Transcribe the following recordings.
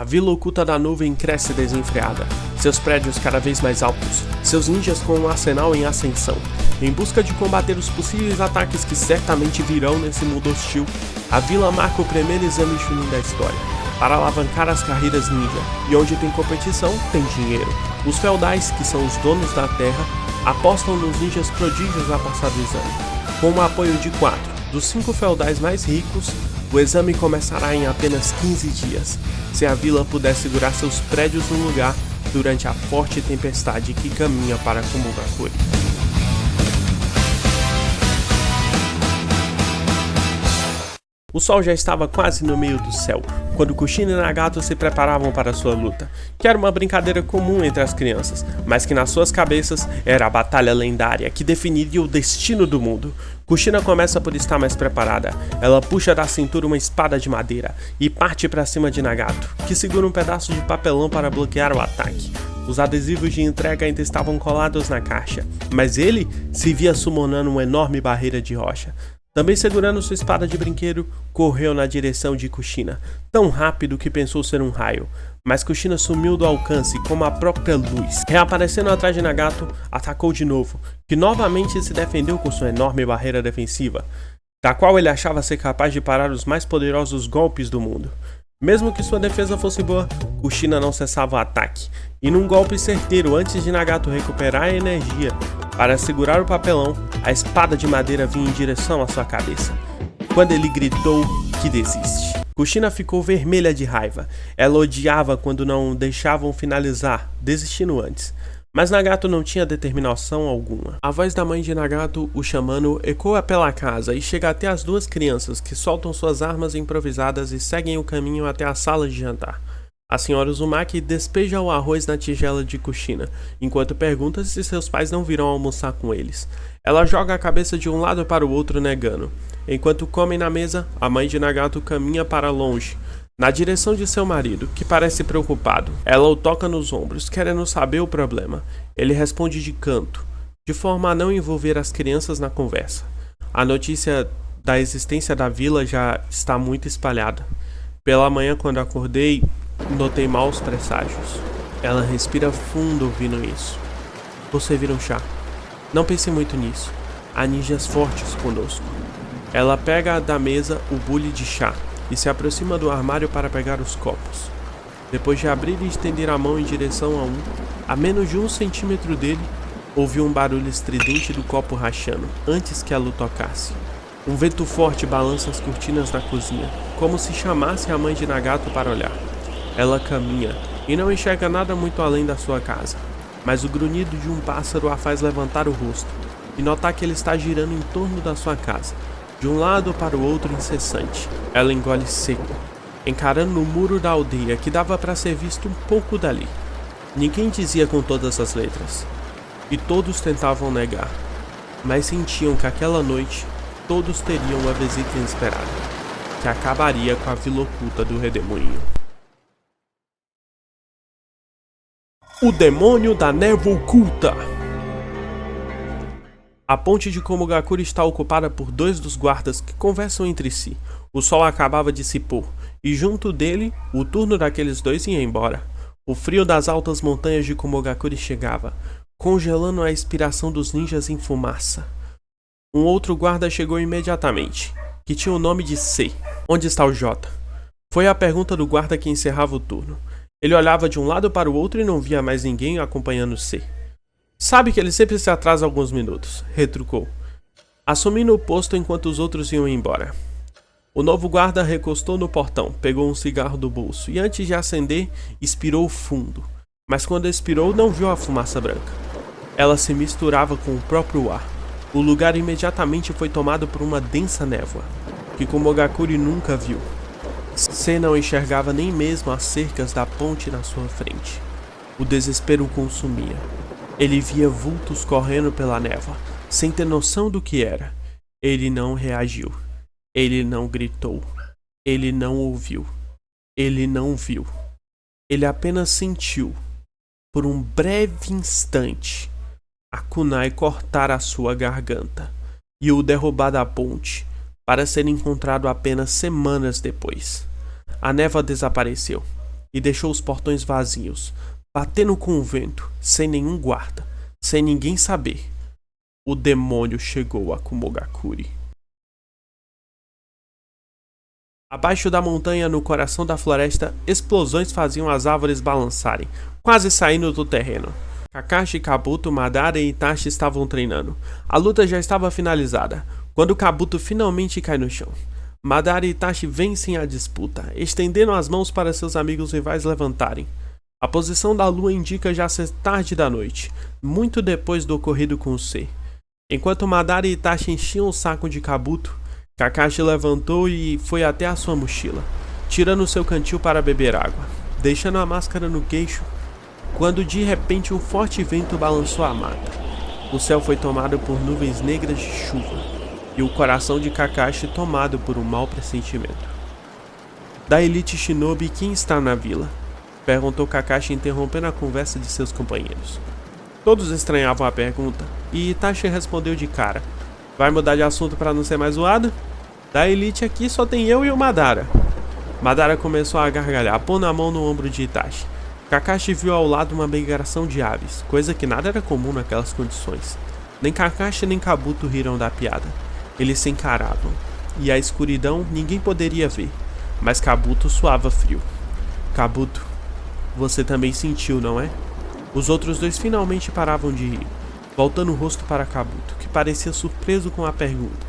vila oculta da nuvem cresce desenfreada, seus prédios cada vez mais altos, seus ninjas com um arsenal em ascensão. Em busca de combater os possíveis ataques que certamente virão nesse mundo hostil, a vila marca o primeiro exame Chunin da história, para alavancar as carreiras ninja, e onde tem competição, tem dinheiro. Os feudais, que são os donos da terra, apostam nos ninjas prodígios a passar do exame. Com o apoio de 4 dos 5 feudais mais ricos, o exame começará em apenas 15 dias, se a vila puder segurar seus prédios no lugar durante a forte tempestade que caminha para Kumogakure. O sol já estava quase no meio do céu, quando Kushina e Nagato se preparavam para sua luta, que era uma brincadeira comum entre as crianças, mas que nas suas cabeças era a batalha lendária que definiria o destino do mundo. Kushina começa por estar mais preparada. Ela puxa da cintura uma espada de madeira e parte para cima de Nagato, que segura um pedaço de papelão para bloquear o ataque. Os adesivos de entrega ainda estavam colados na caixa, mas ele se via summonando uma enorme barreira de rocha. Também segurando sua espada de brinquedo, correu na direção de Kushina, tão rápido que pensou ser um raio, mas Kushina sumiu do alcance como a própria luz. Reaparecendo atrás de Nagato, atacou de novo, que novamente se defendeu com sua enorme barreira defensiva, da qual ele achava ser capaz de parar os mais poderosos golpes do mundo. Mesmo que sua defesa fosse boa, Kushina não cessava o ataque, e num golpe certeiro antes de Nagato recuperar a energia para segurar o papelão, a espada de madeira vinha em direção à sua cabeça, quando ele gritou que desiste. Kushina ficou vermelha de raiva. Ela odiava quando não deixavam finalizar, desistindo antes. Mas Nagato não tinha determinação alguma. A voz da mãe de Nagato, o chamando, ecoa pela casa e chega até as duas crianças, que soltam suas armas improvisadas e seguem o caminho até a sala de jantar. A senhora Uzumaki despeja o arroz na tigela de Kushina, enquanto pergunta se seus pais não virão almoçar com eles. Ela joga a cabeça de um lado para o outro negando. Enquanto comem na mesa, a mãe de Nagato caminha para longe, na direção de seu marido, que parece preocupado. Ela o toca nos ombros, querendo saber o problema. Ele responde de canto, de forma a não envolver as crianças na conversa. A notícia da existência da vila já está muito espalhada. Pela manhã, quando acordei, notei maus presságios. Ela respira fundo ouvindo isso. Vou servir um chá. Não pense muito nisso. Há ninjas fortes conosco. Ela pega da mesa o bule de chá e se aproxima do armário para pegar os copos. Depois de abrir e estender a mão em direção a um, a menos de 1 centímetro dele, ouviu um barulho estridente do copo rachando, antes que ela o tocasse. Um vento forte balança as cortinas da cozinha, como se chamasse a mãe de Nagato para olhar. Ela caminha e não enxerga nada muito além da sua casa, mas o grunhido de um pássaro a faz levantar o rosto e notar que ele está girando em torno da sua casa, de um lado para o outro incessante. Ela engole seco, encarando o muro da aldeia que dava para ser visto um pouco dali. Ninguém dizia com todas as letras, e todos tentavam negar, mas sentiam que aquela noite todos teriam uma visita inesperada, que acabaria com a vila oculta do redemoinho. O demônio da névoa oculta. A ponte de Kumogakure está ocupada por 2 dos guardas que conversam entre si. O sol acabava de se pôr, e junto dele, o turno daqueles 2 ia embora. O frio das altas montanhas de Kumogakure chegava, congelando a inspiração dos ninjas em fumaça. Um outro guarda chegou imediatamente, que tinha o nome de C. Onde está o J? Foi a pergunta do guarda que encerrava o turno. Ele olhava de um lado para o outro e não via mais ninguém acompanhando C. Sabe que ele sempre se atrasa alguns minutos, retrucou, assumindo o posto enquanto os outros iam embora. O novo guarda recostou no portão, pegou um cigarro do bolso e antes de acender, expirou fundo. Mas quando expirou, não viu a fumaça branca. Ela se misturava com o próprio ar. O lugar imediatamente foi tomado por uma densa névoa, que Kumogakure nunca viu. C não enxergava nem mesmo as cercas da ponte na sua frente. O desespero o consumia. Ele via vultos correndo pela névoa, sem ter noção do que era. Ele não reagiu. Ele não gritou. Ele não ouviu. Ele não viu. Ele apenas sentiu, por um breve instante, a kunai cortar a sua garganta e o derrubar da ponte, para ser encontrado apenas semanas depois. A névoa desapareceu. e deixou os portões vazios, batendo com o vento, sem nenhum guarda, sem ninguém saber. O demônio chegou a Kumogakure. Abaixo da montanha, no coração da floresta, explosões faziam as árvores balançarem, quase saindo do terreno. Kakashi, Kabuto, Madara e Itachi estavam treinando. A luta já estava finalizada, quando Kabuto finalmente cai no chão. Madara e Itachi vencem a disputa, estendendo as mãos para seus amigos rivais levantarem. A posição da lua indica já ser tarde da noite, muito depois do ocorrido com o C. Enquanto Madara e Itachi enchiam o saco de Kabuto, Kakashi levantou e foi até a sua mochila, tirando seu cantil para beber água, deixando a máscara no queixo, quando de repente um forte vento balançou a mata. O céu foi tomado por nuvens negras de chuva, e o coração de Kakashi tomado por um mau pressentimento. Da elite shinobi, quem está na vila? Perguntou Kakashi, interrompendo a conversa de seus companheiros. Todos estranhavam a pergunta, e Itachi respondeu de cara. Vai mudar de assunto para não ser mais zoado? Da elite aqui só tem eu e o Madara. Madara começou a gargalhar, pondo a mão no ombro de Itachi. Kakashi viu ao lado uma migração de aves, coisa que nada era comum naquelas condições. Nem Kakashi nem Kabuto riram da piada. Eles se encaravam, e a escuridão ninguém poderia ver, mas Kabuto suava frio. Kabuto, você também sentiu, não é? Os outros dois finalmente paravam de rir, voltando o rosto para Kabuto, que parecia surpreso com a pergunta,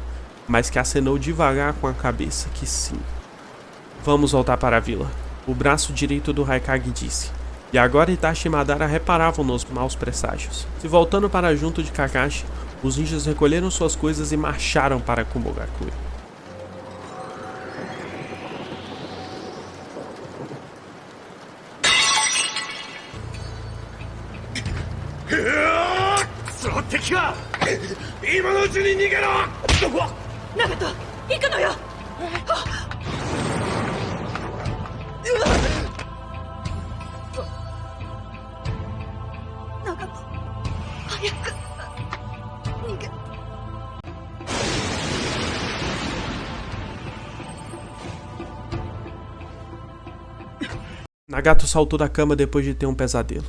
mas que acenou devagar com a cabeça que sim. Vamos voltar para a vila, o braço direito do Raikage disse, e agora Itachi e Madara reparavam nos maus presságios. Se voltando para junto de Kakashi, os ninjas recolheram suas coisas e marcharam para Kumogakure. Nagato saltou da cama depois de ter um pesadelo,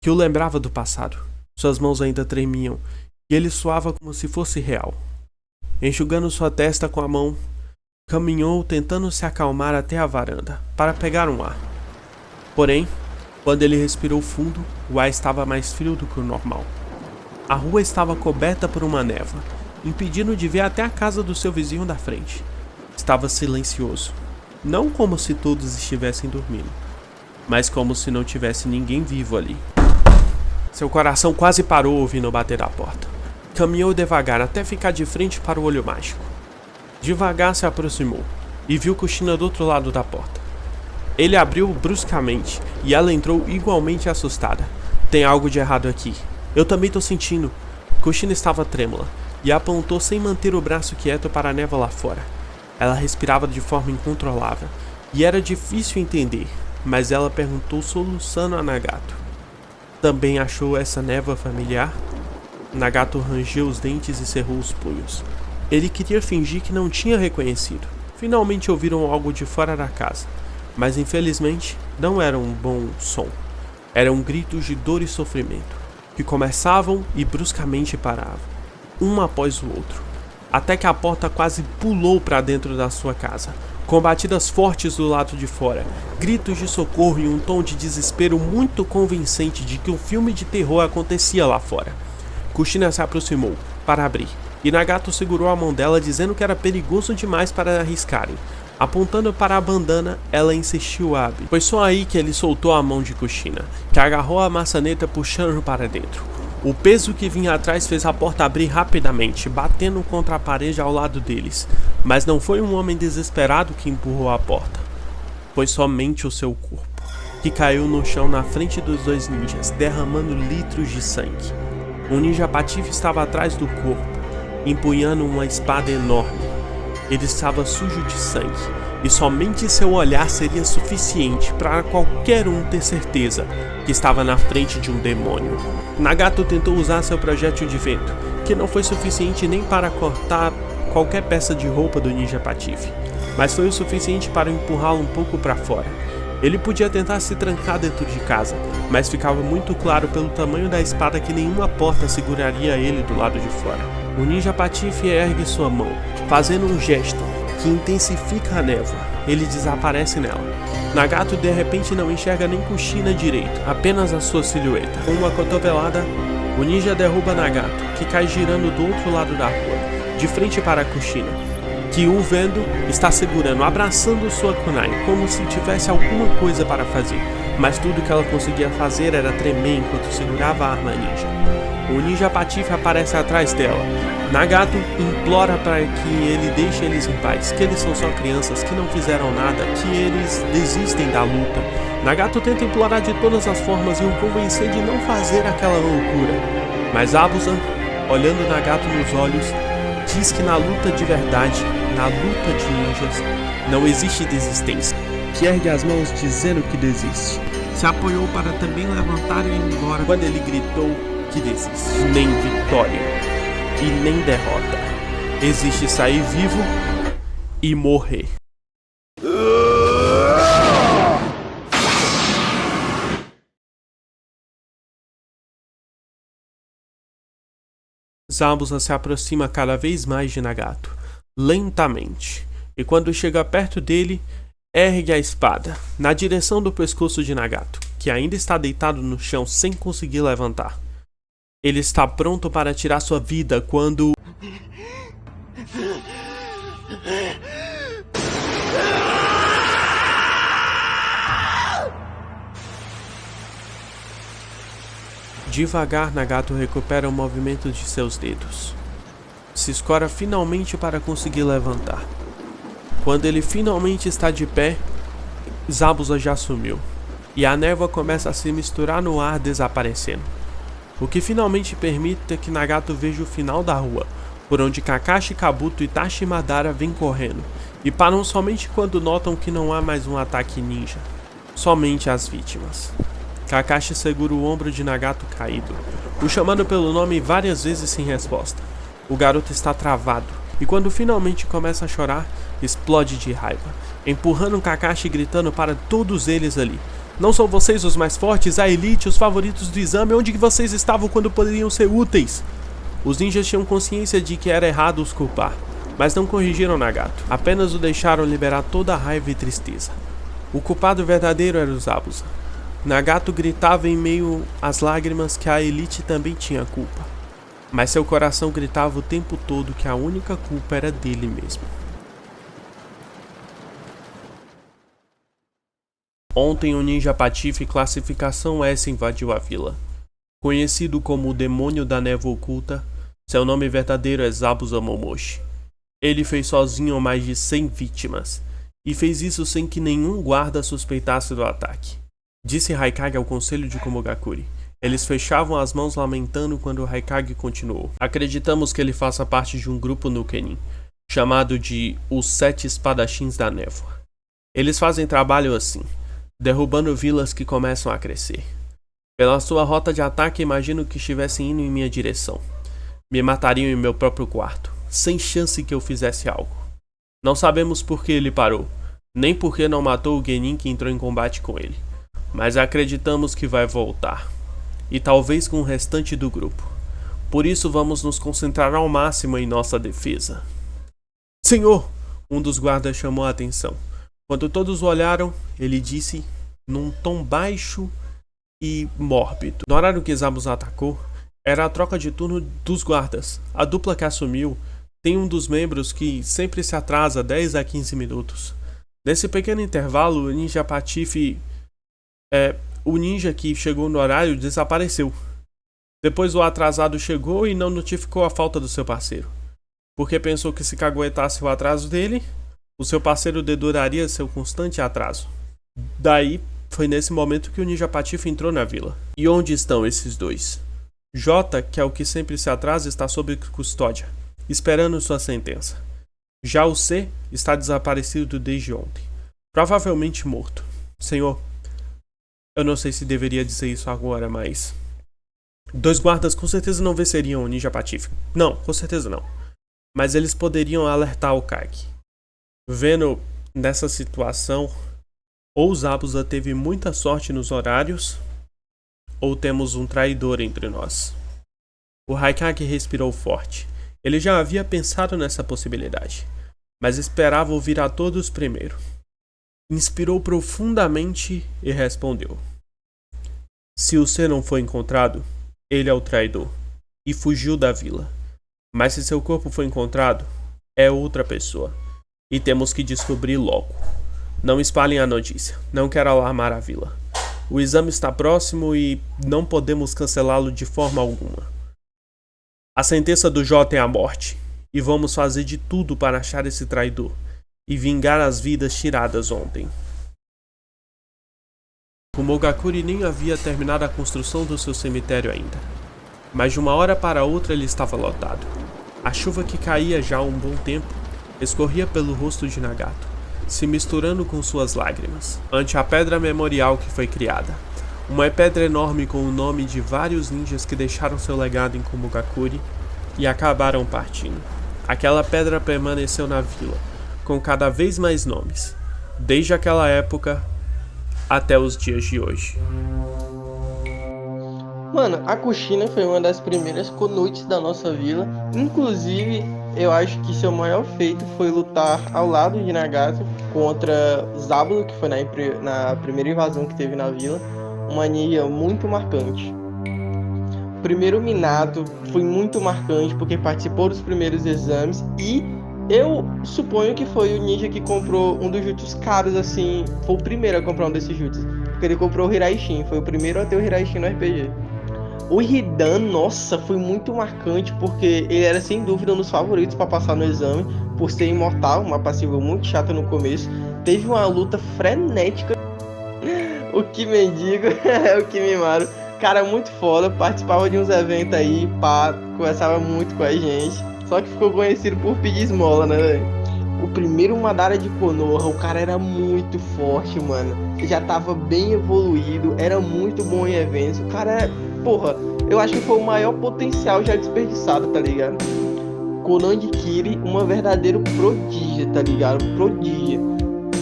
que o lembrava do passado. Suas mãos ainda tremiam, e ele suava como se fosse real. Enxugando sua testa com a mão, caminhou tentando se acalmar até a varanda, para pegar um ar. Porém, quando ele respirou fundo, o ar estava mais frio do que o normal. A rua estava coberta por uma névoa, impedindo de ver até a casa do seu vizinho da frente. Estava silencioso, não como se todos estivessem dormindo, mas como se não tivesse ninguém vivo ali. Seu coração quase parou ouvindo bater a porta. Caminhou devagar até ficar de frente para o olho mágico. Devagar se aproximou e viu Kushina do outro lado da porta. Ele abriu bruscamente e ela entrou igualmente assustada. Tem algo de errado aqui. Eu também tô sentindo. Kushina estava trêmula e apontou sem manter o braço quieto para a névoa lá fora. Ela respirava de forma incontrolável e era difícil entender, mas ela perguntou soluçando a Nagato. Também achou essa névoa familiar? Nagato rangeu os dentes e cerrou os punhos. Ele queria fingir que não tinha reconhecido. Finalmente ouviram algo de fora da casa, mas infelizmente não era um bom som. Eram gritos de dor e sofrimento, que começavam e bruscamente paravam, um após o outro, até que a porta quase pulou para dentro da sua casa, com batidas fortes do lado de fora, gritos de socorro e um tom de desespero muito convincente de que um filme de terror acontecia lá fora. Kushina se aproximou para abrir, e Nagato segurou a mão dela dizendo que era perigoso demais para arriscarem. Apontando para a bandana, ela insistiu a abrir. Foi só aí que ele soltou a mão de Kushina, que agarrou a maçaneta puxando para dentro. O peso que vinha atrás fez a porta abrir rapidamente, batendo contra a parede ao lado deles. Mas não foi um homem desesperado que empurrou a porta. Foi somente o seu corpo, que caiu no chão na frente dos dois ninjas, derramando litros de sangue. Um ninja patife estava atrás do corpo, empunhando uma espada enorme. Ele estava sujo de sangue, e somente seu olhar seria suficiente para qualquer um ter certeza que estava na frente de um demônio. Nagato tentou usar seu projétil de vento, que não foi suficiente nem para cortar qualquer peça de roupa do ninja patife, mas foi o suficiente para empurrá-lo um pouco para fora. Ele podia tentar se trancar dentro de casa, mas ficava muito claro pelo tamanho da espada que nenhuma porta seguraria ele do lado de fora. O ninja Patife ergue sua mão, fazendo um gesto que intensifica a névoa. Ele desaparece nela. Nagato de repente não enxerga nem Kushina direito, apenas a sua silhueta. Com uma cotovelada, o ninja derruba Nagato, que cai girando do outro lado da rua, de frente para Kushina, que o vendo está segurando, abraçando sua kunai, como se tivesse alguma coisa para fazer, mas tudo que ela conseguia fazer era tremer enquanto segurava a arma ninja. O ninja Patife aparece atrás dela. Nagato implora para que ele deixe eles em paz, que eles são só crianças, que não fizeram nada, que eles desistem da luta. Nagato tenta implorar de todas as formas e o convencer de não fazer aquela loucura. Mas Abusa, olhando Nagato nos olhos, diz que na luta de verdade, na luta de ninjas, não existe desistência. Que ergue as mãos dizendo que desiste. Se apoiou para também levantar e ir embora quando ele gritou que desiste. Nem vitória e nem derrota. Existe sair vivo e morrer. Zabuza se aproxima cada vez mais de Nagato, lentamente, e quando chega perto dele, ergue a espada, na direção do pescoço de Nagato, que ainda está deitado no chão sem conseguir levantar. Ele está pronto para tirar sua vida quando... Devagar, Nagato recupera o movimento de seus dedos. Se escora finalmente para conseguir levantar. Quando ele finalmente está de pé, Zabuza já sumiu, e a névoa começa a se misturar no ar, desaparecendo. O que finalmente permite que Nagato veja o final da rua, por onde Kakashi, Kabuto e Itachi Madara vêm correndo, e param somente quando notam que não há mais um ataque ninja, somente as vítimas. Kakashi segura o ombro de Nagato caído, o chamando pelo nome várias vezes sem resposta. O garoto está travado, e quando finalmente começa a chorar, explode de raiva, empurrando Kakashi e gritando para todos eles ali: "Não são vocês os mais fortes, a elite, os favoritos do exame? Onde que vocês estavam quando poderiam ser úteis?" Os ninjas tinham consciência de que era errado os culpar, mas não corrigiram Nagato, apenas o deixaram liberar toda a raiva e tristeza. O culpado verdadeiro era o Zabuza. Nagato gritava em meio às lágrimas que a elite também tinha culpa, mas seu coração gritava o tempo todo que a única culpa era dele mesmo. Ontem o ninja Patife classificação S invadiu a vila. Conhecido como o Demônio da Névoa Oculta, seu nome verdadeiro é Zabuza Momoshi. Ele fez sozinho mais de 100 vítimas, e fez isso sem que nenhum guarda suspeitasse do ataque. Disse Haikage ao conselho de Komogakure. Eles fechavam as mãos lamentando quando o Haikage continuou. Acreditamos que ele faça parte de um grupo no Kenin, chamado de Os Sete Espadachins da Névoa. Eles fazem trabalho assim, derrubando vilas que começam a crescer. Pela sua rota de ataque, imagino que estivessem indo em minha direção. Me matariam em meu próprio quarto, sem chance que eu fizesse algo. Não sabemos por que ele parou, nem por que não matou o Genin que entrou em combate com ele. Mas acreditamos que vai voltar, e talvez com o restante do grupo. Por isso vamos nos concentrar ao máximo em nossa defesa. Senhor! Um dos guardas chamou a atenção. Quando todos o olharam, ele disse num tom baixo e mórbido. No horário que Zabuza atacou, era a troca de turno dos guardas. A dupla que assumiu tem um dos membros que sempre se atrasa 10 a 15 minutos. Nesse pequeno intervalo, o ninja Patife... o ninja que chegou no horário desapareceu. Depois o atrasado chegou e não notificou a falta do seu parceiro, porque pensou que se caguetasse o atraso dele, o seu parceiro deduraria seu constante atraso. Daí, foi nesse momento que o ninja Patife entrou na vila. E onde estão esses dois? Jota, que é o que sempre se atrasa, está sob custódia, esperando sua sentença. Já o C está desaparecido desde ontem, provavelmente morto. Senhor, eu não sei se deveria dizer isso agora, mas... Dois guardas com certeza não venceriam o ninja Patife. Não, com certeza não. Mas eles poderiam alertar o Kage. Vendo nessa situação, Ou Zabuza teve muita sorte nos horários, ou temos um traidor entre nós. O Raikage respirou forte. Ele já havia pensado nessa possibilidade, mas esperava ouvir a todos primeiro. Inspirou profundamente e respondeu: se o C não foi encontrado, ele é o traidor, e fugiu da vila. Mas se seu corpo foi encontrado, é outra pessoa, e temos que descobrir logo. Não espalhem a notícia, não quero alarmar a vila. O exame está próximo e não podemos cancelá-lo de forma alguma. A sentença do J é a morte, e vamos fazer de tudo para achar esse traidor e vingar as vidas tiradas ontem. O Mogakuri nem havia terminado a construção do seu cemitério ainda, mas de uma hora para outra ele estava lotado. A chuva que caía já há um bom tempo escorria pelo rosto de Nagato, se misturando com suas lágrimas, ante a pedra memorial que foi criada. Uma pedra enorme com o nome de vários ninjas que deixaram seu legado em Komogakuri e acabaram partindo. Aquela pedra permaneceu na vila, com cada vez mais nomes, desde aquela época até os dias de hoje. Mano, a Kushina foi uma das primeiras Kunoichis da nossa vila. Inclusive, eu acho que seu maior feito foi lutar ao lado de Nagato contra Zabuza, que foi na primeira invasão que teve na vila. Uma ninja muito marcante. O primeiro Minato foi muito marcante porque participou dos primeiros exames e eu suponho que foi o ninja que comprou um dos jutsus caros, assim, foi o primeiro a comprar um desses jutsus, porque ele comprou o Hiraishin, foi o primeiro a ter o Hiraishin no RPG. O Hidan, nossa, foi muito marcante porque ele era sem dúvida um dos favoritos para passar no exame, por ser imortal, uma passiva muito chata no começo. Teve uma luta frenética. O que mendigo, o que mimaram. Cara, muito foda, participava de uns eventos aí, pá, conversava muito com a gente. Só que ficou conhecido por pedir esmola, né, velho? O primeiro Madara de Konoha, o cara era muito forte, mano. Já tava bem evoluído, era muito bom em eventos. O cara, porra, eu acho que foi o maior potencial já desperdiçado, tá ligado? Konan de Kiri, uma verdadeiro prodígio, tá ligado? Prodígio.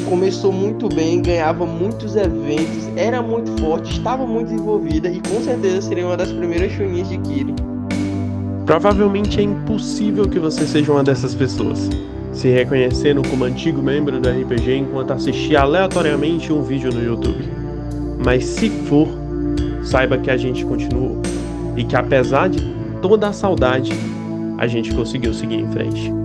Começou muito bem, ganhava muitos eventos, era muito forte, estava muito desenvolvida e com certeza seria uma das primeiras Chunins de Kiri. Provavelmente é impossível que você seja uma dessas pessoas, se reconhecendo como antigo membro do RPG enquanto assistia aleatoriamente um vídeo no YouTube. Mas se for, saiba que a gente continuou e que apesar de toda a saudade, a gente conseguiu seguir em frente.